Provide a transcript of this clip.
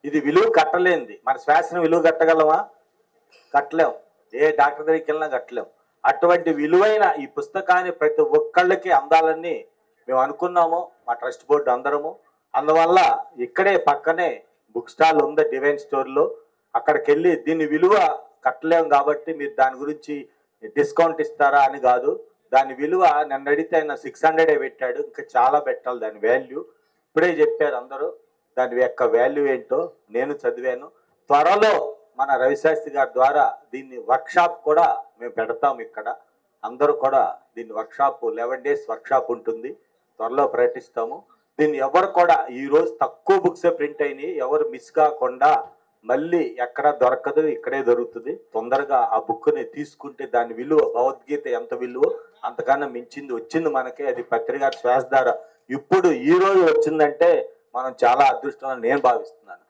ఇది విలువ కట్టలేంది. మన శ్వాసను విలువ కట్టగలమా? కట్టలేం. ఏ డాక్టర్ దగ్గరికి వెళ్ళినా కట్టలేం. అటువంటి విలువైన ఈ పుస్తకాన్ని ప్రతి ఒక్కళ్ళకి అందాలని మేము అనుకున్నాము, మా ట్రస్ట్ బోర్డు అందరము. అందువల్ల ఇక్కడే పక్కనే బుక్ స్టాల్ ఉంది డివైన్ స్టోర్లో. అక్కడికి వెళ్ళి దీని విలువ కట్టలేం కాబట్టి మీరు దాని గురించి డిస్కౌంట్ ఇస్తారా అని కాదు. దాని విలువ నన్ను అడిగితే ఆయన 600 పెట్టాడు. ఇంకా చాలా పెట్టాలి దాని వాల్యూ. ఇప్పుడే చెప్పారు అందరూ దాని యొక్క వాల్యూ ఏంటో. నేను చదివాను. త్వరలో మన రవిశాస్త్రి గారి ద్వారా దీన్ని వర్క్షాప్ కూడా మేము పెడతాం ఇక్కడ. అందరూ కూడా దీన్ని వర్క్షాప్ 11 days వర్క్షాప్ ఉంటుంది, త్వరలో ప్రకటిస్తాము. దీన్ని ఎవరు కూడా ఈరోజు తక్కువ బుక్సే ప్రింట్ అయినాయి, ఎవరు మిస్ కాకుండా మళ్ళీ ఎక్కడ దొరకదు, ఇక్కడే దొరుకుతుంది. తొందరగా ఆ బుక్ని తీసుకుంటే దాని విలువ భగవద్గీత ఎంత విలువ అంతకన్నా మించింది వచ్చింది మనకి. అది పత్రిక శ్వాస ద్వారా ఇప్పుడు ఈ రోజు వచ్చిందంటే మనం చాలా అదృష్టం నేను భావిస్తున్నాను.